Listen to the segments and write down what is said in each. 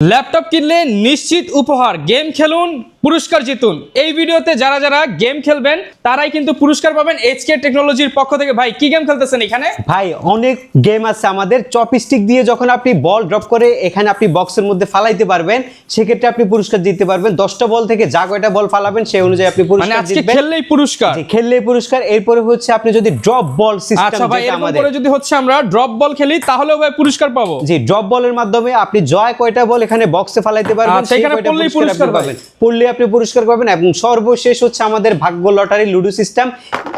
Laptop কিনলে নিশ্চিত উপহার, গেম খেলুন, পুরস্কার জিতুন। এই ভিডিওতে যারা যারা গেম খেলবেন তারাই কিন্তু পুরস্কার পাবেন এইচকে টেকনোলজির পক্ষ থেকে। ভাই কি গেম খেলতেছেন এখানে? ভাই অনেক গেম আছে আমাদের। চপস্টিক দিয়ে যখন আপনি বল ড্রপ করে এখানে আপনি বক্সের মধ্যে ফালাইতে পারবেন, সেক্ষেত্রে আপনি পুরস্কার জিততে পারবেন। 10টা বল থেকে যা কয়টা বল ফালাবেন সেই অনুযায়ী আপনি মানে পুরস্কার আজকে জিতবেন। খেললেই পুরস্কার? জি, খেললেই পুরস্কার। এরপরে হচ্ছে আপনি যদি ড্রপ বল সিস্টেম, আচ্ছা ভাই, যেটা এরকম আমাদের করে যদি হচ্ছে আমরা ড্রপ বল খেলি তাহলেও ভাই পুরস্কার পাবো? জি, ড্রপ বলের মাধ্যমে আপনি জয় কয়টা বল এখানে বক্সে ফালাইতে পারবেন, আচ্ছা, এখানে পড়লেই পুরস্কার পাবেন। পড়লে আপনি পুরস্কার পাবেন। এবং সর্বশেষ হচ্ছে আমাদের ভাগ্য লটারি লুডো সিস্টেম।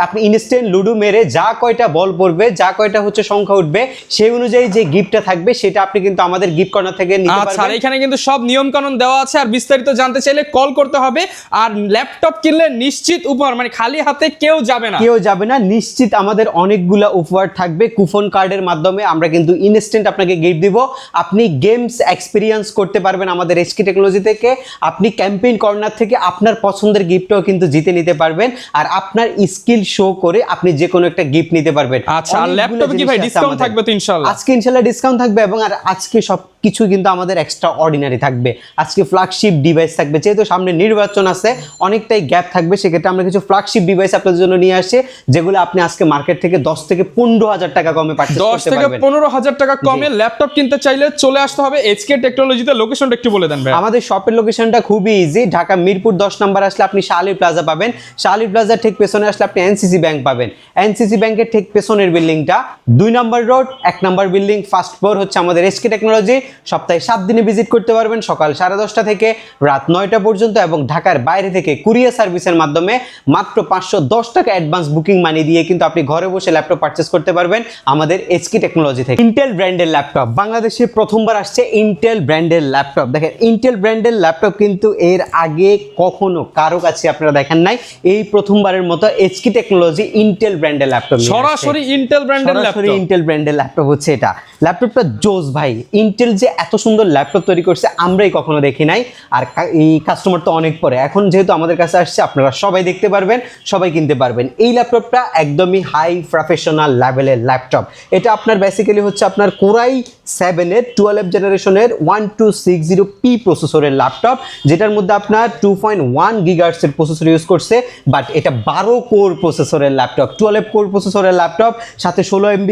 আপনি ইনস্ট্যান্ট লুডো মেরে যা কয়টা বল পড়বে, যা কয়টা হচ্ছে সংখ্যা উঠবে, সেই অনুযায়ী যে গিফটটা থাকবে সেটা আপনি কিন্তু আমাদের গিফট কর্নার থেকে নিতে পারবেন। আচ্ছা, এখানে কিন্তু সব নিয়ম কানুন দেওয়া আছে, আর বিস্তারিত জানতে চাইলে কল করতে হবে। আর ল্যাপটপ কিনলে নিশ্চিত উপহার, মানে খালি হাতে কেউ যাবে না। কেউ যাবে না, নিশ্চিত আমাদের অনেকগুলা উপহার থাকবে। কুপন কার্ডের মাধ্যমে আমরা কিন্তু ইনস্ট্যান্ট আপনাকে গিফট দিব। আপনি গেমস এক্সপিরিয়েন্স করতে পারবেন আমাদের এইচকে টেকনোলজি থেকে। আপনি ক্যাম্পেইন কর্নার থেকে আপনার পছন্দের গিফটও কিন্তু জিতে নিতে পারবেন। আর আপনার স্কিল শো করে আপনি যে কোনো একটা গিফট নিতে পারবেন। আচ্ছা, আর ল্যাপটপে কি ভাই ডিসকাউন্ট থাকবে তো ইনশাআল্লাহ? আজকে ইনশাআল্লাহ ডিসকাউন্ট থাকবে, এবং আর আজকে সবকিছু কিন্তু আমাদের এক্সট্রা অর্ডিনারি থাকবে। আজকে ফ্ল্যাগশিপ ডিভাইস থাকবে, যেহেতু সামনে নির্বাচন আছে, অনেকটাই গ্যাপ থাকবে, সেক্ষেত্রে আমরা কিছু ফ্ল্যাগশিপ ডিভাইস আপনাদের জন্য নিয়ে আসি, যেগুলো আপনি আজকে মার্কেট থেকে 10 থেকে 15,000 টাকা কমে পারচেজ করতে পারবেন। 10 থেকে 15,000 টাকা কমে ল্যাপটপ কিনতে চাইলে চলে আসতে হবে এইচকে টেকনোলজিতে। লোকেশনটা একটু বলে দেন ভাই। আমাদের শপের লোকেশনটা খুবই ইজি। ঢাকা মিরপুর 10 নাম্বার আসলে আপনি শাহলী প্লাজা পাবেন। শাহলী প্লাজার ঠিক পেছনে আসলে আপনি এনসিসি ব্যাংক পাবেন। এনসিসি ব্যাংকের ঠিক পেছনের বিল্ডিংটা 2 number road 1 number building, first floor হচ্ছে আমাদের এইচকে টেকনোলজি। সপ্তাহে 7 দিনে ভিজিট করতে পারবেন, সকাল 10:30 থেকে রাত 9টা পর্যন্ত। এবং ঢাকার বাইরে থেকে কুরিয়ার সার্ভিসের মাধ্যমে মাত্র 510 টাকা অ্যাডভান্স বুকিং মানি দিয়ে কিন্তু আপনি ঘরে বসে ল্যাপটপ পারচেজ করতে পারবেন আমাদের এইচকে টেকনোলজি থেকে। ইন্টেল ব্র্যান্ডের ল্যাপটপ বাংলাদেশে প্রথমবার আসছে। ইন্টেল ব্র্যান্ডের ল্যাপটপ দেখেন, ইন্টেল ব্র্যান্ডের ল্যাপটপ কিন্তু এর আগে কখনো কারো কাছে আপনারা দেখেন নাই। এই প্রথমবারের মতো এইচকে টেকনোলজি ইন্টেল ব্র্যান্ডের ল্যাপটপ, সরাসরি ইন্টেল ব্র্যান্ডের ল্যাপটপ। ইন্টেল ব্র্যান্ডের ল্যাপটপ হচ্ছে এটা। ল্যাপটপটা জোস ভাই। ইন্টেল যে এত সুন্দর ল্যাপটপ তৈরি করছে আমরাই কখনো দেখি নাই। আর এই কাস্টমার তো অনেক পরে, এখন যেহেতু আমাদের কাছে আসছে আপনারা সবাই দেখতে পারবেন, সবাই কিনতে পারবেন। এই ল্যাপটপটা একদমই হাই প্রফেশনাল লেভেলের ল্যাপটপ। এটা আপনার বেসিক্যালি হচ্ছে আপনার কোরাই 7-এর 12 জেনারেশনের 1260P প্রসেসরের ল্যাপটপ, যেটার মধ্যে আপনার 2.1 গিগাহার্টজের প্রসেসর ইউজ করছে। বাট এটা 12 কোর প্রসেসরের ল্যাপটপ, 12 কোর প্রসেসরের ল্যাপটপ, সাথে 16 MB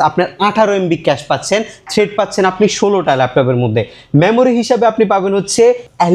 আপনার 18 MB ক্যাশ পাচ্ছেন। থ্রেড পাচ্ছেন আপনি 16টা ল্যাপটপের মধ্যে। মেমোরি হিসাবে আপনি পাবেন হচ্ছে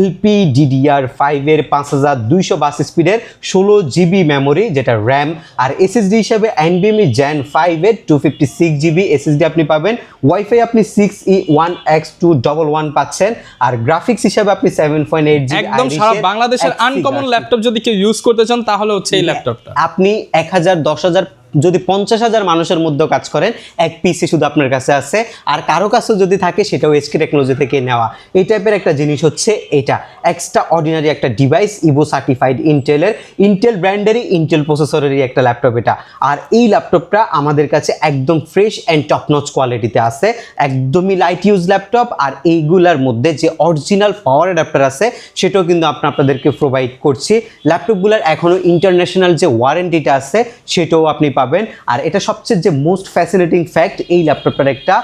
LPDDR5-এর 5222 স্পিডের 16 GB মেমোরি, যেটা র্যাম। আর SSD হিসাবে NVMe Gen 5-এর 256 GB SSD আপনি পাবেন। ওয়াইফাই আপনি 6E1X211 পাচ্ছেন। আর গ্রাফিক্স হিসাবে আপনি 7.8 GB একদম সারা বাংলাদেশের আনকমন ল্যাপটপ যদি কেউ ইউজ করতে চান তাহলে হচ্ছে এই ল্যাপটপটা। আপনি 1000 10,000 যদি 50,000 মানুষের মধ্যে কাজ করেন, এক পিসি শুধু আপনার কাছে আছে। আর কারো কাছেও যদি থাকে সেটাও এইচকে টেকনোলজি থেকে নেওয়া। এই টাইপের একটা জিনিস হচ্ছে এটা, এক্সট্রা অর্ডিনারি একটা ডিভাইস, ইভো সার্টিফাইড ইন্টেলের, ইন্টেল ব্র্যান্ডেরই, ইন্টেল প্রসেসরেরই একটা ল্যাপটপ এটা। আর এই ল্যাপটপটা আমাদের কাছে একদম ফ্রেশ অ্যান্ড টপ নচ কোয়ালিটিতে আছে, একদমই লাইট ইউজ ল্যাপটপ। আর এইগুলার মধ্যে যে অরিজিনাল পাওয়ার অ্যাডাপ্টার আছে সেটাও কিন্তু আপনাদেরকে প্রোভাইড করছি। ল্যাপটপগুলোর এখনও ইন্টারন্যাশনাল যে ওয়ারেন্টিটা আছে সেটাও আপনি পাবেন। আর এটা সবচেয়ে যে মোস্ট ফ্যাসিনেটিং ফ্যাক্ট, এই ল্যাপটপটার একটা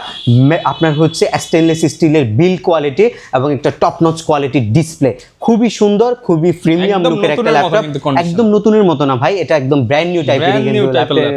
আপনার হচ্ছে স্টেনলেস স্টিলের বিল্ড কোয়ালিটি এবং একটা টপ নচ কোয়ালিটির ডিসপ্লে। খুবই সুন্দর, খুবই প্রিমিয়াম লুকের একটা ল্যাপটপ। একদম নতুনের মতো না ভাই, এটা একদম ব্র্যান্ড নিউ টাইপের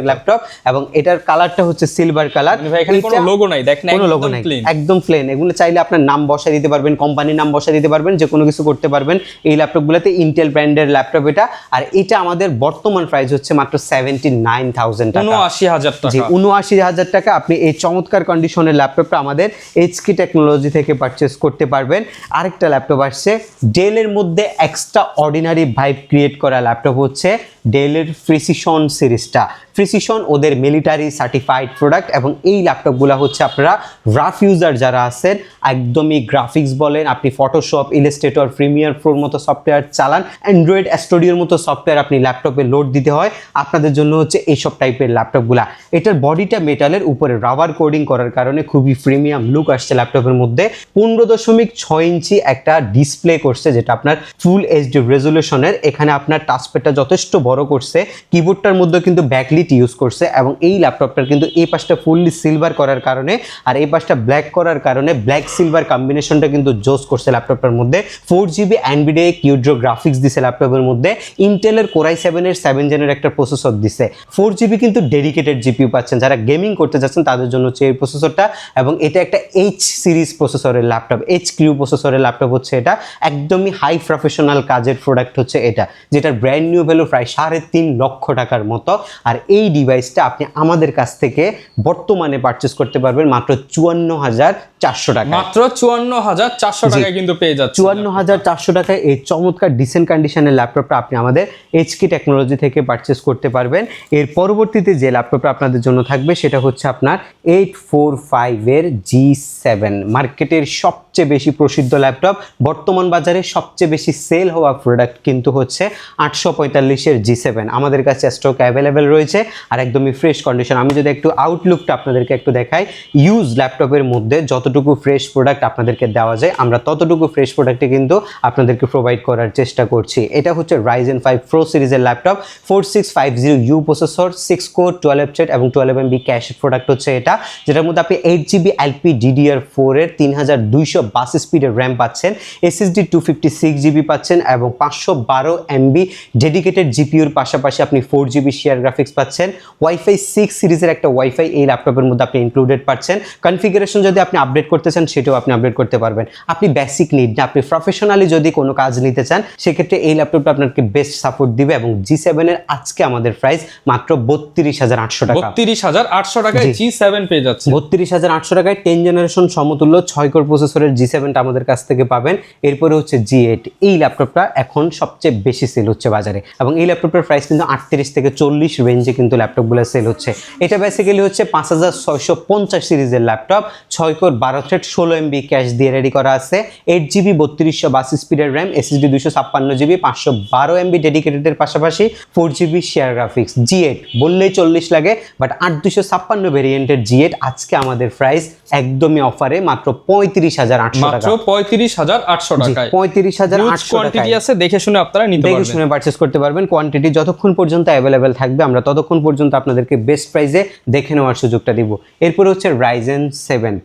ল্যাপটপ। এবং এটার কালারটা হচ্ছে সিলভার কালার। এখানে কোনো লোগো নাই, দেখেন কোনো লোগো নাই, একদম প্লেন। এগুলো চাইলে আপনার নাম বসায় দিতে পারবেন, কোম্পানির নাম বসায় দিতে পারবেন, যে কোনো কিছু করতে পারবেন এই ল্যাপটপগুলোতে। ইন্টেল ব্র্যান্ডের ল্যাপটপ এটা। আর এটা আমাদের বর্তমান প্রাইস হচ্ছে মাত্র 79,000 টাকা, 79,000 টাকা। 79,000 টাকা আপনি এই চমৎকার কন্ডিশনের ল্যাপটপটা আমাদের এইচকে টেকনোলজি থেকে পারচেস করতে পারবেন। আরেকটা ল্যাপটপ আসছে ডেলের মধ্যে, এক্সট্রা অর্ডিনারি ভাইব ক্রিয়েট করা ল্যাপটপ হচ্ছে ডেলের প্রিসিশন সিরিজটা। প্রিসিশন ওদের মিলিটারি সার্টিফাইড প্রোডাক্ট। এবং এই ল্যাপটপগুলো হচ্ছে আপনারা রাফ ইউজার যারা আছেন, একদমই গ্রাফিক্স বলেন, আপনি ফটোশপ, ইলাস্ট্রেটর, প্রিমিয়ার প্রোর মতো সফটওয়্যার চালান, অ্যান্ড্রয়েড স্টুডিওর মতো সফটওয়্যার আপনি ল্যাপটপে লোড দিতে হয়, আপনাদের জন্য হচ্ছে এইসব টাইপের ল্যাপটপগুলা। এটার বডিটা মেটালের, উপরে রাবার কোডিং করার কারণে খুবই প্রিমিয়াম লুক আসছে ল্যাপটপের মধ্যে। 15.6 ইঞ্চি একটা ডিসপ্লে করছে, যেটা আপনার ফুল এইচডি রেজলিউশনের। এখানে আপনার টাচপ্যাডটা যথেষ্ট বড় বড় করছে, কিবোর্ডটার মধ্যে কিন্তু ব্যাকলিট ইউজ করছে এবং এই ল্যাপটপটার কিন্তু এই পাশটা ফুললি সিলভার করার কারণে আর এই পাশটা ব্ল্যাক করার কারণে ব্ল্যাক সিলভার কম্বিনেশনটা কিন্তু জোস করছে ল্যাপটপটার মধ্যে। 4GB NVIDIA কিউড্রো গ্রাফিক্স দিছে ল্যাপটপের মধ্যে, ইন্টেলের Core i7 এর 7 জেনের একটা প্রসেসর দিছে। 4GB কিন্তু ডেডিকেটেড জিপিইউ পাচ্ছেন, যারা গেমিং করতে যাচ্ছেন তাদের জন্য হচ্ছে এই প্রসেসরটা। এবং এটা একটা H সিরিজ প্রসেসরের ল্যাপটপ, HQ প্রসেসরের ল্যাপটপ হচ্ছে এটা, একদমই হাই প্রফেশনাল কাজের প্রোডাক্ট হচ্ছে এটা, যেটার ব্র্যান্ড নিউ ভ্যালু প্রায় 3.5 লক্ষ টাকার মতো। আর এই ডিভাইসটা আপনি আমাদের কাছ থেকে বর্তমানে পারচেস করতে পারবেন মাত্র 54,400 টাকা, মাত্র 54,400 টাকায় কিন্তু পেয়ে যাচ্ছে। 54,400 টাকায় এই চমৎকার ডিসেন্ট কন্ডিশনের ল্যাপটপটা আপনি আমাদের HK টেকনোলজি থেকে পারচেস করতে পারবেন। এর পরবর্তীতে যে ল্যাপটপটা আপনাদের জন্য থাকবে সেটা হচ্ছে আপনার 845 এর G7, মার্কেটের সবচেয়ে বেশি প্রসিদ্ধ ল্যাপটপ, বর্তমান বাজারে সবচেয়ে বেশি সেল হওয়া প্রোডাক্ট কিন্তু হচ্ছে 845 এর G7 আমাদের কাছে স্টক অ্যাভেলেবেল রয়েছে আর একদমই ফ্রেশ কন্ডিশন। আমি যদি একটু আউটলুকটা আপনাদেরকে একটু দেখাই, ইউজ ল্যাপটপের মধ্যে যতটুকু ফ্রেশ প্রোডাক্ট আপনাদেরকে দেওয়া যায় আমরা ততটুকু ফ্রেশ প্রোডাক্টে কিন্তু আপনাদেরকে প্রোভাইড করার চেষ্টা করছি। এটা হচ্ছে Ryzen 5 Pro সিরিজের laptop, 4650U processor, 6 core 12 thread এবং 12MB ক্যাশেড প্রোডাক্ট হচ্ছে এটা, যেটার মধ্যে আপনি 8GB LPDDR4 এর 3252 স্পিডের র্যাম পাচ্ছেন, SSD 256GB পাচ্ছেন এবং 512MB ডেডিকেটেড জিপিইউর পাশাপাশি আপনি 4GB শেয়ার গ্রাফিক্স পাচ্ছেন, ওয়াইফাই 6 সিরিজের একটা ওয়াইফাই এই ল্যাপটপের মধ্যে আপনি ইনক্লুডেড পাচ্ছেন। কনফিগারেশন যদি আপনি আপডেট করতে চান সেটাও আপনি আপডেট করতে পারবেন। আপনি বেসিক নিড না, আপনি প্রফেশনালি যদি কোনো কাজ নিতে চান সেক্ষেত্রে এই ল্যাপটপটা আপনাকে বেস্ট সাপোর্ট দিবে। এবং G7 এর আজকে আমাদের প্রাইস মাত্র 32,800 টাকা, 32,800 টাকায় G7 পেয়ে যাচ্ছে। 32,800 টাকায় 10 জেনারেশন সমতুল্য 6 কোর প্রসেসরের G7টা আমাদের কাছ থেকে পাবেন। এরপরে হচ্ছে G8, এই ল্যাপটপটা এখন সবচেয়ে বেশি সেল হচ্ছে বাজারে এবং এই ল্যাপটপের প্রাইস কিন্তু 38 থেকে 40 রেঞ্জে কিন্তু ল্যাপটপগুলো সেল হচ্ছে। এটা বেসিক্যালি হচ্ছে 5650 সিরিজের laptop, 6 core 12 thread 16MB cash দিয়ে রেডি করা আছে, 8GB 3252 স্পিডের র্যাম, SSD 256GB, 512MB ডেডিকেটেডের পাশাপাশি 4GB শেয়ার গ্রাফিক্স। G8 বললেই 40 লাগে, বাট 8256 ভেরিয়েন্টের G8 আজকে আমাদের প্রাইস একদমই অফারে মাত্র 35,800 টাকা, মাত্র 35,800 টাকায়। 35,800 কোয়ান্টিটি আছে, দেখে শুনে আপনারা নিতে দেখে পারবেন, শুনে পারচেস করতে পারবেন। কোয়ান্টিটি যতক্ষণ পর্যন্ত অ্যাভেলেবেল থাকবে আমরা ততক্ষণ পর্যন্ত আপনাদেরকে বেস্ট প্রাইসে দেখে নেওয়ার সুযোগটা দিব। এরপরে হচ্ছে Ryzen 7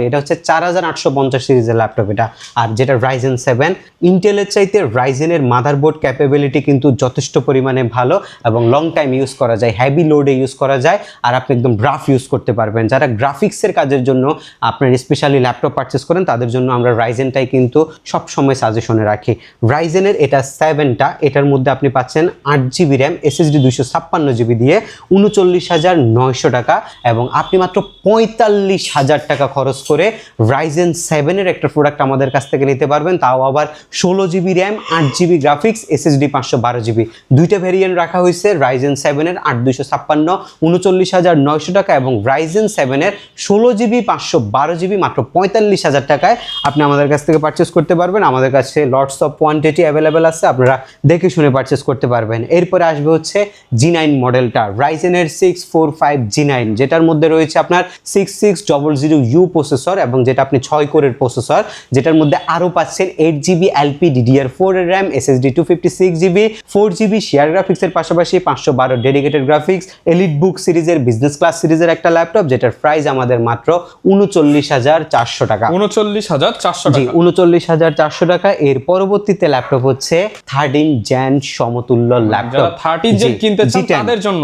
এটা হচ্ছে 4850 সিরিজের ল্যাপটপ এটা। আর যেটা Ryzen 7 ইন্টেলের চাইতে রাইজেনের মাদারবোর্ড ক্যাপাবিলিটি কিন্তু যথেষ্ট পরিমাণে ভালো এবং লং টাইম ইউজ করা যায়, হেভি লোডে ইউজ করা যায় আর আপনি একদম রাফ ইউজ করতে পারবেন। যারা গ্রাফিক্সের কাজের জন্য আপনার স্পেশালি ল্যাপটপ পারচেস করেন তাদের জন্য আমরা রাইজেনটাই কিন্তু সবসময় সাজেশনে রাখি। রাইজেনের এটা 7টা, এটার মধ্যে আপনি পাচ্ছেন 8GB র্যাম, SSD 256GB দিয়ে 39,900 টাকা এবং আপনি মাত্র 45,000 টাকা খরচ করে Ryzen 7 এর একটা প্রোডাক্ট আমাদের কাছ থেকে নিতে পারবেন, তাও আবার 16GB RAM, 8GB graphics, SSD 512GB। দুইটা ভেরিয়েন্ট রাখা হয়েছে, Ryzen 7 এর 8256 39,900 টাকা এবং Ryzen 7 এর 16GB 512GB মাত্র 45,000 টাকায় আপনি আমাদের কাছ থেকে পারচেস করতে পারবেন। আমাদের কাছে লটস অফ কোয়ান্টিটি অ্যাভেলেবেল আছে, আপনারা দেখে শুনে পারচেস করতে পারবেন। এরপরে আসবে হচ্ছে G9 মডেলটা, Ryzen এর 645 G9, যেটার মধ্যে রয়েছে আপনার 6600U প্রসেসর এবং যেটা আপনি 6 কোরের প্রসেসর, যেটার মধ্যে আরও পাচ্ছেন 8GB LPDDR4 এর RAM, SSD 256GB, 4GB share গ্রাফিক্সের পাশাপাশি 512 ডেডিকেটেড গ্রাফিক্স, এলিট বুক সিরিজের বিজনেস ক্লাস সিরিজের একটা ল্যাপটপ, যেটার প্রাইস আমাদের মাত্র 39,400 টাকা, 39,400 জি টাকা, 39,400 টাকা। এর পরবর্তীতে ল্যাপটপ হচ্ছে 13 জেন সমতুল্য ল্যাপটপ, যারা 13 জেন কিনতে চান তাদের জন্য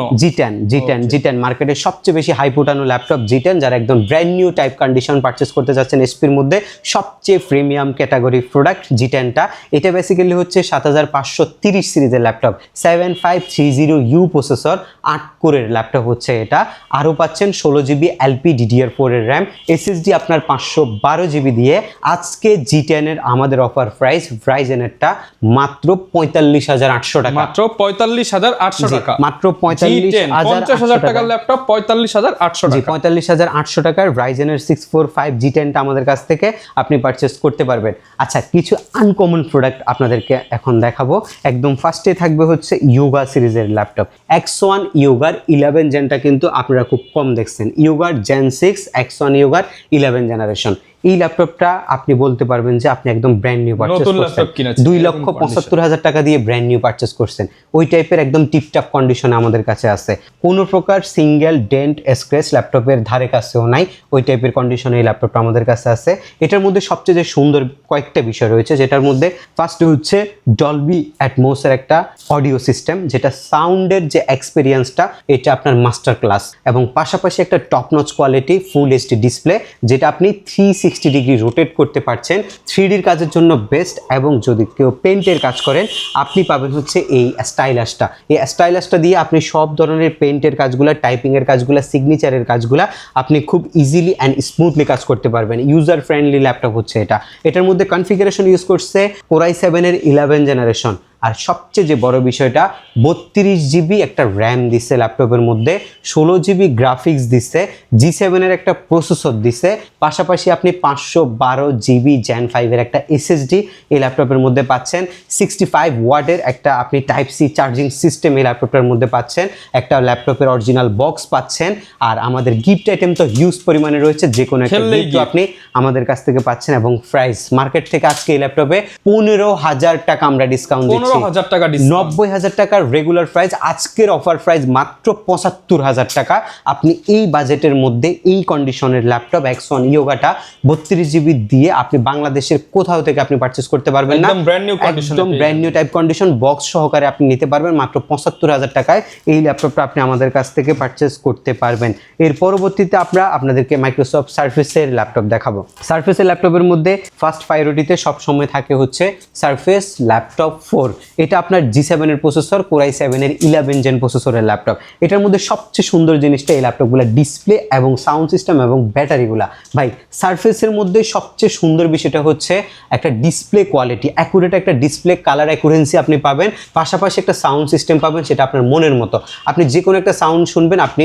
G10 মার্কেটের সবচেয়ে বেশি হাই ফুটানো ল্যাপটপ G10, যারা একদম brand new type condition purchase করতে যাচ্ছেন এসপির মধ্যে সবচেয়ে প্রিমিয়াম ক্যাটাগরি প্রোডাক্ট G10টা। এটা বেসিক্যালি হচ্ছে 7530 সিরিজের ল্যাপটপ, 7530U প্রসেসর, 8 কোরের ল্যাপটপ হচ্ছে এটা। আরও পাচ্ছেন 16GB LPDDR4 এর র্যাম, SSD আপনার 512GB দিয়ে। আজকে G10 এর আমাদের অফার প্রাইস Ryzenএরটা মাত্র 45,800 টাকা, মাত্র 45,800 টাকা, মাত্র 45,800 টাকার ল্যাপটপ 45,800 টাকা, 45,800 টাকার Ryzen এর 645 G10টা আমাদের কাছ থেকে আপনি পারচেস করতে পারবেন। আচ্ছা, কিছু আনকমন প্রোডাক্ট আপনাদেরকে এখন দেখাবো। একদম ফার্স্টে থাকবে হচ্ছে ইয়োগা সিরিজের ল্যাপটপ, X1 ইয়োগার 11 জেনটা কিন্তু আপনারা খুব কম দেখছেন, ইয়োগার Gen 6 X1 ইয়োগার 11 জেনারেশন। এই ল্যাপটপটা আপনি বলতে পারবেন যে আপনি একদম ব্র্যান্ড নিউ পারচেজ নতুন করছেন, ল্যাপটপ কিনেছেন, 2,75,000 টাকা দিয়ে ব্র্যান্ড নিউ পারচেজ করছেন, ওই টাইপের একদম টিপটাপ কন্ডিশনে আমাদের কাছে আছে, কোনো প্রকার সিঙ্গেল ডেন্ট স্ক্র্যাচ ল্যাপটপের ধারে কাছেও নাই, ওই টাইপের কন্ডিশনে এই ল্যাপটপটা আমাদের কাছে আছে। এটার মধ্যে সবচেয়ে যে সুন্দর কয়েকটা বিষয় রয়েছে, যেটার মধ্যে ফার্স্ট হচ্ছে ডলবি অ্যাটমোসের একটা অডিও সিস্টেম, যেটা সাউন্ডের যে এক্সপিরিয়েন্সটা এটা আপনার মাস্টার ক্লাস, এবং পাশাপাশি একটা top notch quality full HD display, যেটা আপনি 360 ডিগ্রি রোটেট করতে পারছেন, 3Dর কাজের জন্য বেস্ট। এবং যদি কেউ পেন্টের কাজ করেন আপনি পাবেন হচ্ছে এই স্টাইলাসটা, এই স্টাইলাসটা দিয়ে আপনি সব ধরনের পেন্টের কাজগুলো, টাইপিংয়ের কাজগুলো, সিগনেচারের কাজগুলো আপনি খুব ইজিলি অ্যান্ড স্মুথলি কাজ করতে পারবেন। ইউজার ফ্রেন্ডলি ল্যাপটপ হচ্ছে এটা। এটার মধ্যে কনফিগারেশন ইউজ করছে Core i7-এর 11 জেনারেশন, আর সবচেয়ে যে বড় বিষয়টা 32 জিবি একটা র্যাম দিচ্ছে ল্যাপটপের মধ্যে, 16 জিবি গ্রাফিক্স দিচ্ছে, G7-এর একটা প্রসেসর দিচ্ছে, পাশাপাশি আপনি 512 জিবি Gen 5-এর একটা এসএসডি এই ল্যাপটপের মধ্যে পাচ্ছেন, 65 ওয়াটের একটা আপনি টাইপ সি চার্জিং সিস্টেম এই ল্যাপটপের মধ্যে পাচ্ছেন, একটা ল্যাপটপের অরিজিনাল বক্স পাচ্ছেন, আর আমাদের গিফট আইটেম তো হিউজ পরিমাণে রয়েছে, যে কোনো একটা গিফট আপনি আমাদের কাছ থেকে পাচ্ছেন। এবং প্রাইস মার্কেট থেকে আজকে এই ল্যাপটপে 15,000 টাকা আমরা ডিসকাউন্ট দিচ্ছি, 15,000 টাকা ডিসকাউন্ট, 90,000 টাকার রেগুলার প্রাইস, আজকের অফার প্রাইস মাত্র 75,000 টাকা। আপনি এই বাজেটের মধ্যে এই কন্ডিশনের ল্যাপটপ X1 ইয়োগাটা 32 জিবি দিয়ে আপনি বাংলাদেশের কোথাও থেকে আপনি পারচেজ করতে পারবেন না, একদম ব্র্যান্ড নিউ কন্ডিশন, একদম brand new type condition box সহকারে আপনি নিতে পারবেন মাত্র 75,000 টাকায়। এই ল্যাপটপটা আপনি আমাদের কাছ থেকে পারচেজ করতে পারবেন। এর পরবর্তীতে আমরা আপনাদেরকে মাইক্রোসফট সারফেসের ল্যাপটপ দেখাবো। সারফেসের ল্যাপটপের মধ্যে ফার্স্ট প্রায়োরিটিতে সবসময় থাকে হচ্ছে সারফেস ল্যাপটপ 4। এটা আপনার G7-এর প্রসেসর, Core i7-এর 11 জেন প্রসেসরের ল্যাপটপ। এটার মধ্যে সবচেয়ে সুন্দর জিনিসটা এই ল্যাপটপগুলো ডিসপ্লে এবং সাউন্ড সিস্টেম এবং ব্যাটারিগুলা। ভাই সারফেসের মধ্যে সবচেয়ে সুন্দর বিষয়টা হচ্ছে একটা ডিসপ্লে কোয়ালিটি, অ্যাকুরেট একটা ডিসপ্লে, কালার অ্যাকুরেন্সি আপনি পাবেন, পাশাপাশি একটা সাউন্ড সিস্টেম পাবেন সেটা আপনার মনের মতো। আপনি যে কোনো একটা সাউন্ড শুনবেন আপনি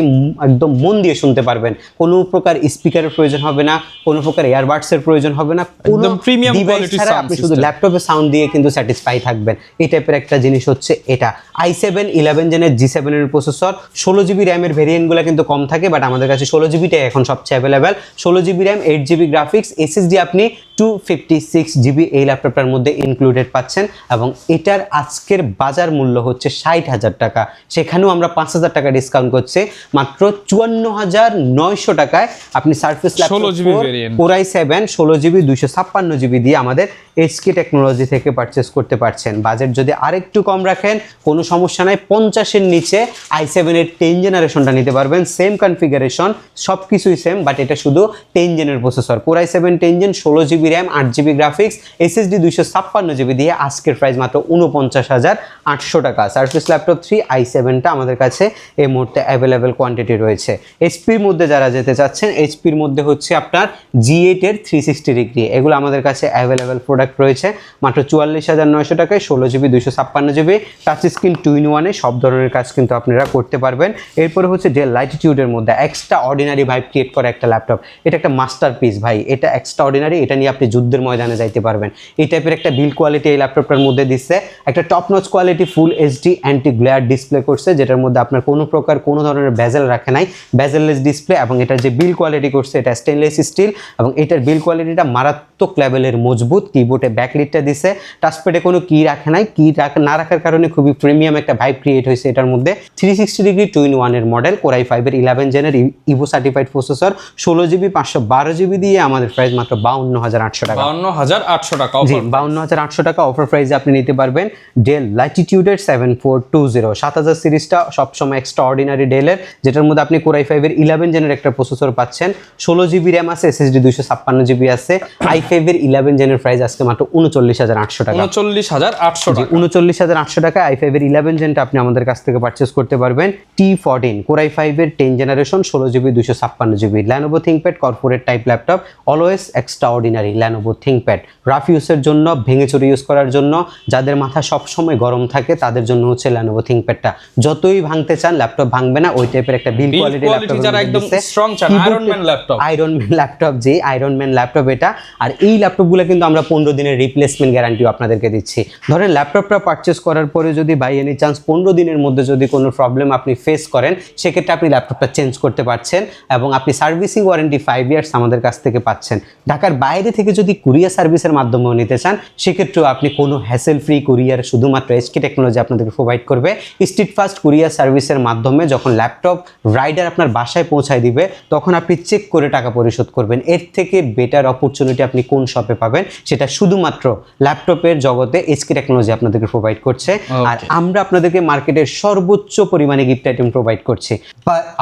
একদম মন দিয়ে শুনতে পারবেন, কোনো প্রকার স্পিকারের প্রয়োজন হবে না, কোনো প্রকার এয়ারবাডসের প্রয়োজন হবে না, কোনো প্রিমিয়াম ডিভাইস কোয়ালিটি ছাড়া আপনি শুধু ল্যাপটপের সাউন্ড দিয়ে কিন্তু স্যাটিসফাই থাকবেন। এই টাইপের একটা জিনিস হচ্ছে এটা। i7 11 জেনের G7-এর প্রসেসর, 16 জিবি র্যামের ভেরিয়েন্টগুলো কিন্তু কম থাকে, বাট আমাদের কাছে 16 জিবিটাই এখন সবচেয়ে available. 16 GB RAM, 8 GB graphics, SSD আপনি 256 জিবি এই ল্যাপটপটার মধ্যে ইনক্লুডেড পাচ্ছেন, এবং এটার আজকের বাজার মূল্য হচ্ছে 60,000 টাকা, সেখানেও আমরা 5,000 টাকা ডিসকাউন্ট করছি, মাত্র 54,900 টাকায় আপনি surface laptop 16 variant Core i7 16 GB 256 GB দিয়ে আমাদের এইচকে টেকনোলজি থেকে পারচেস করতে পারছেন। বাজেট যদি আরেকটু কম রাখেন কোনো সমস্যা নাই, 50-এর নিচে i7-এর 10 জেনারেশনটা নিতে পারবেন, সেম কনফিগারেশন সব কিছুই সেম, বাট এটা শুধু 10 জেনের processor, Core i7 10 gen, 16 GB RAM, 8 GB graphics, SSD 256 GB দিয়ে আজকের প্রাইস মাত্র 49,800 টাকা। সারফেস ল্যাপটপ 3 i7টা আমাদের কাছে এই মুহূর্তে অ্যাভেলেবেল কোয়ান্টিটি রয়েছে। এইচপির মধ্যে যারা যেতে চাচ্ছেন, এইচপির মধ্যে হচ্ছে আপনার G8-এর 360 ডিগ্রি, এগুলো আমাদের কাছে অ্যাভেলেবেল প্রোডাক্ট রয়েছে মাত্র 44,900 টাকায়, 16 জিবি 256 জিবি, টাচ স্ক্রিন 2-in-1-এ সব ধরনের কাজ কিন্তু আপনারা করতে পারবেন। এরপরে হচ্ছে ডেল ল্যাটিটিউডের মধ্যে এক্সট্রা অর্ডিনারি ভাইব ক্রিয়েট করা একটা ল্যাপটপ, এটা একটা মাস্টারপিস ভাই, এটা এক্সট্রা অর্ডিনারি, এটা নিয়ে আপনি যুদ্ধের ময়দানে যাইতে পারবেন। এই টাইপের একটা বিল্ড কোয়ালিটি এই ল্যাপটপটার মধ্যে দিচ্ছে, একটা top notch quality full HD anti glare display করছে, যেটার মধ্যে আপনার কোনো প্রকার কোনো ধরনের বেজেল রাখে নাই, বেজেললেস ডিসপ্লে, এবং এটার যে বিল্ড কোয়ালিটি করছে এটা স্টেনলেস স্টিল, এবং এটার বিল্ড কোয়ালিটিটা মারাত্মক লেভেলের মজবুত। কিবোর্ডে ব্যাকলিটটা দিছে, টাচপ্যাডে কোনো কি রাখে নাই, কি না রাখার কারণে খুবই প্রিমিয়াম একটা ভাইব ক্রিয়েট হয়েছে এটার মধ্যে। 360 ডিগ্রি 2-in-1-এর মডেল, Core i5-এর 11 জেনের Evo certified processor, 16 GB 512 GB দিয়ে আমাদের প্রাইস মাত্র 52,800 টাকা। 52,800 টাকা, জি 52,800 টাকা অফার প্রাইসে আপনি নিতে পারবেন ডেল ল্যাটিটিউডের 7420। 7000 সিরিজটা সবসময় এক্সট্রা অর্ডিনারি ডেলের, যেটার মধ্যে আপনি Core i5-এর 11 জেনের একটা প্রসেসর পাচ্ছেন, 16 জিবি র্যাম আছে, এসএসডি 256 জিবি আছে। i5-এর 11 জেনের প্রাইস আজকে মাত্র 39,800 টাকা। 39,800 টাকা, 39,800 টাকা i5-এর 11 জেনটা আপনি আমাদের কাছ থেকে পারচেস করতে পারবেন। T14 Core i5-এর 10 generation, 16 GB 256 GB, Lenovo ThinkPad corporate type laptop, always extra ordinary Lenovo ThinkPad, rough ইউজের জন্য, ভেঙে চুরে ইউজ করার জন্য, যাদের মাথা সবসময় গরম থাকে তাদের জন্য হচ্ছে Lenovo ThinkPadটা। যতই ভাঙতে চান ল্যাপটপ ভাঙবে না, ওই টাইপের একটা বিল্ড কোয়ালিটি ল্যাপটপ, যারা একদম স্ট্রং চান, Iron Man laptop, Iron Man laptop, জি আয়রন ম্যান ল্যাপটপ এটা। আর এই ল্যাপটপগুলো কিন্তু আমরা 15 দিনের রিপ্লেসমেন্ট গ্যারান্টিও আপনাদেরকে দিচ্ছি। ধরেন ল্যাপটপটা পারচেস করার পরে যদি বাই এনি চান্স 15 দিনের মধ্যে যদি কোনো প্রবলেম আপনি ফেস করেন, সেক্ষেত্রে আপনি ল্যাপটপটা চেঞ্জ করতে পারছেন এবং আপনি সার্ভিসিং ওয়ারেন্টি 5 ইয়ার্স আমাদের কাছ থেকে পাচ্ছেন। ঢাকার বাইরে থেকে যদি কুরিয়ার সার্ভিসের মাধ্যমেও নিতে চান, সেক্ষেত্রেও আপনি কোনো হ্যাসেল ফ্রি কুরিয়ার শুধুমাত্র এসকে টেকনোলজি আপনাদেরকে প্রোভাইড করবে। স্ট্রিট ফাস্ট কুরিয়ার সার্ভিসের মাধ্যমে যখন ল্যাপটপ রাইডার আপনার বাসায় পৌঁছায় দিবে, তখন আপনি চেক করে টাকা পরিশোধ করবেন। এর থেকে বেটার অপরচুনিটি আপনি কোন শপে পাবেন, সেটা শুধুমাত্র ল্যাপটপের জগতে এসকে টেকনোলজি আপনাদেরকে প্রোভাইড করছে। আর আমরা আপনাদেরকে মার্কেটের সর্বোচ্চ পরিমাণে গিফট আইটেম প্রোভাইড করছি।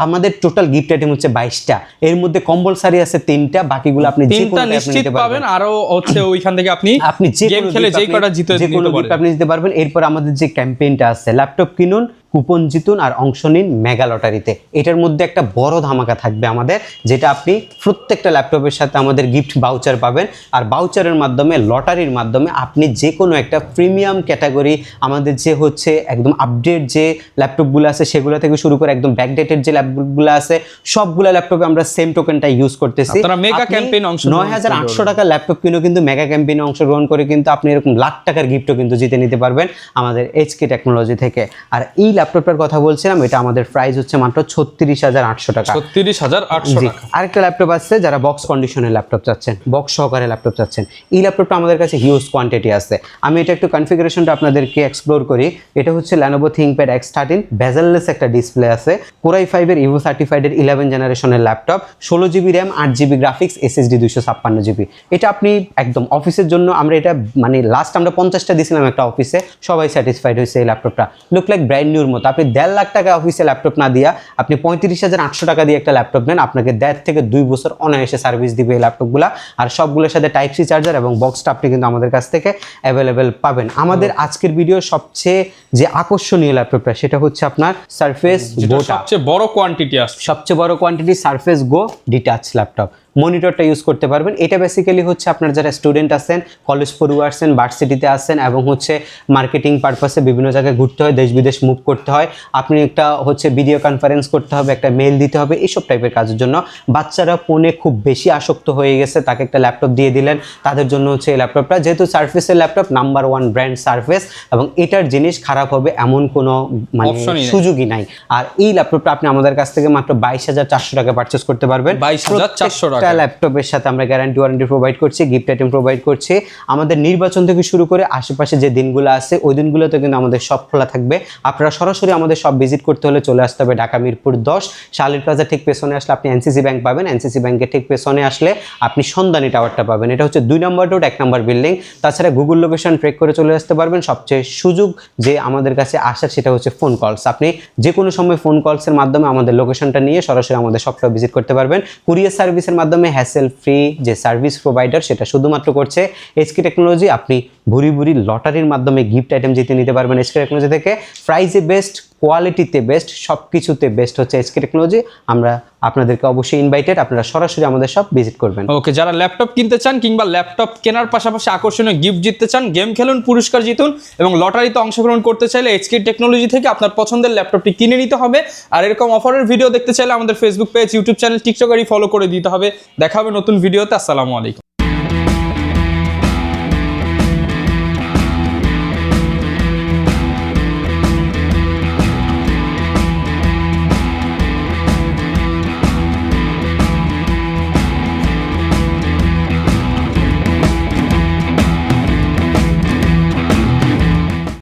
আমাদের টোটাল গিফট আইটেম হচ্ছে 22টা, এর মধ্যে কম্পালসারি আছে 3টা, বাকিগুলো আপনি যে কোনো নিশ্চিত পাবেন। আরো হচ্ছে ওইখান থেকে আপনি যে গেম খেলে যে কটা জিতে নিতে পারবেন, আপনি জিতে পারবেন। এরপর আমাদের যে ক্যাম্পেইনটা আছে, ল্যাপটপ কিনুন, কুপন জিতুন আর অংশ নিন মেগা লটারিতে, এটার মধ্যে একটা বড় ধামাকা থাকবে আমাদের, যেটা আপনি প্রত্যেকটা ল্যাপটপের সাথে আমাদের গিফট বাউচার পাবেন। আর বাউচারের মাধ্যমে, লটারির মাধ্যমে আপনি যে কোনো একটা প্রিমিয়াম ক্যাটাগরি, আমাদের যে হচ্ছে একদম আপডেট যে ল্যাপটপগুলো আছে সেগুলো থেকে শুরু করে একদম ব্যাকডেটেড যে ল্যাপটপগুলো আছে, সবগুলো ল্যাপটপে আমরা সেম টোকেনটা ইউজ করতেছি। মেগা ক্যাম্পেইন অংশ 9800 টাকার ল্যাপটপ কিনেও কিন্তু মেগা ক্যাম্পেইনে অংশগ্রহণ করে কিন্তু আপনি এরকম লাখ টাকার গিফটও কিন্তু জিতে নিতে পারবেন আমাদের এইচকে টেকনোলজি থেকে। আর এই ল্যাপটপটার কথা বলছিলাম, এটা আমাদের প্রাইস হচ্ছে মাত্র 36,800 টাকা। 36,800 টাকা। আরেকটা ল্যাপটপ আছে, যারা বক্স কন্ডিশনের ল্যাপটপ চাচ্ছেন, বক্স সহকারে ল্যাপটপ চাচ্ছেন, এই ল্যাপটপটা আমাদের কাছে হিউজ কোয়ান্টিটি আছে। আমি এটা একটু কনফিগারেশনটা আপনাদেরকে এক্সপ্লোর করি। এটা হচ্ছে Lenovo ThinkPad X13, বেজেললেস একটা ডিসপ্লে আছে, Core i5 এর Evo সার্টিফাইড এর 11 জেনারেশনের laptop, 16GB RAM, 8GB graphics, SSD 256GB। এটা আপনি একদম অফিসের জন্য, আমরা এটা মানে লাস্ট আমরা 50টা দিয়েছিলাম একটা অফিসে, সবাই স্যাটিসফাইড হয়েছে এই ল্যাপটপটা। লুক লাইক ব্র্যান্ড নিউর মতো। আপনি 1.5 লাখ টাকা অফিসে ল্যাপটপ না দিয়া আপনি 35,800 টাকা দিয়ে একটা ল্যাপটপ নেন, আপনাকে 1.5 থেকে 2 বছর অনায়াসে সার্ভিস দিবে এই ল্যাপটপগুলো। আর সবগুলোর সাথে টাইপ সি চার্জার এবং বক্সটা আপনি কিন্তু আমাদের কাছ থেকে অ্যাভেলেবেল পাবেন। আমাদের আজকের ভিডিও সবচেয়ে যে আকর্ষণীয় ল্যাপটপটা, সেটা হচ্ছে আপনার সারফেস গো, সবচেয়ে বড় কোয়ান্টিটি আছে, সবচেয়ে বড় কোয়ান্টিটি সারফেস গো ডিটাচ ল্যাপটপ। মনিটরটা ইউজ করতে পারবেন। এটা বেসিক্যালি হচ্ছে আপনার যারা স্টুডেন্ট আছেন, কলেজ পড়ুয়া আছেন, ভার্সিটিতে আছেন এবং হচ্ছে মার্কেটিং পারপাসে বিভিন্ন জায়গায় ঘুরতে হয়, দেশ বিদেশ মুভ করতে হয়, আপনি একটা হচ্ছে ভিডিও কনফারেন্স করতে হবে, একটা মেল দিতে হবে, এইসব টাইপের কাজের জন্য। বাচ্চারা ফোনে খুব বেশি আসক্ত হয়ে গেছে, তাকে একটা ল্যাপটপ দিয়ে দিলেন, তাদের জন্য হচ্ছে এই ল্যাপটপটা। যেহেতু সারফেসের ল্যাপটপ, নাম্বার 1 ব্র্যান্ড সারফেস, এবং এটার জিনিস খারাপ হবে এমন কোনো মানে সুযোগই নাই। আর এই ল্যাপটপটা আপনি আমাদের কাছ থেকে মাত্র 22,400 টাকা পারচেস করতে পারবেন। 22,400 টাকা ল্যাপটপের সাথে আমরা গ্যারান্টি ওয়ারেন্টি প্রোভাইড করছি, গিফট আইটেম প্রোভাইড করছি। আমাদের নির্বাচন থেকে শুরু করে আশেপাশে যে দিনগুলো আছে, ওই দিনগুলোতে কিন্তু আমাদের সব খোলা থাকবে। আপনারা সরাসরি আমাদের সব ভিজিট করতে হলে চলে আসতে হবে ঢাকা মিরপুর 10, শালির প্লাজা ঠিক পেছনে আসলে আপনি এনসিসি ব্যাংক পাবেন, এনসিসি ব্যাংকের ঠিক পেছনে আসলে আপনি সন্ধানী টাওয়ারটা পাবেন। এটা হচ্ছে 2 নম্বর রোড, 1 নম্বর বিল্ডিং। তাছাড়া গুগল লোকেশন ট্রেক করে চলে আসতে পারবেন। সবচেয়ে সুযোগ যে আমাদের কাছে আসার, সেটা হচ্ছে ফোন কলস। আপনি যে কোনো সময় ফোন কলসের মাধ্যমে আমাদের লোকেশনটা নিয়ে সরাসরি আমাদের সবটা ভিজিট করতে পারবেন। কুরিয়ার সার্ভিসের মাধ্যমে হ্যাসেল ফ্রি যে সার্ভিস প্রোভাইডার, সেটা শুধুমাত্র করছে এসকে টেকনোলজি। আপনি ভুরি ভুরি লটারির মাধ্যমে গিফট আইটেম জিতে নিতে পারবেন এসকে টেকনোলজি থেকে। প্রাইসে বেস্ট, কোয়ালিটিতে বেস্ট, সব কিছুতে বেস্ট হচ্ছে এসকে টেকনোলজি। আমরা আপনাদেরকে অবশ্যই ইনভাইটেড, আপনারা সরাসরি আমাদের সব ভিজিট করবেন। ওকে, যারা ল্যাপটপ কিনতে চান কিংবা ল্যাপটপ কেনার পাশাপাশি আকর্ষণীয় গিফট জিততে চান, গেম খেলুন, পুরস্কার জিতুন এবং লটারিতে অংশগ্রহণ করতে চাইলে এসকে টেকনোলজি থেকে আপনার পছন্দের ল্যাপটপটি কিনে নিতে হবে। আর এরকম অফারের ভিডিও দেখতে চাইলে আমাদের ফেসবুক পেজ, ইউটিউব চ্যানেল, টিকটকারই ফলো করে দিতে হবে। দেখা হবে নতুন ভিডিওতে। আসসালামু আলাইকুম।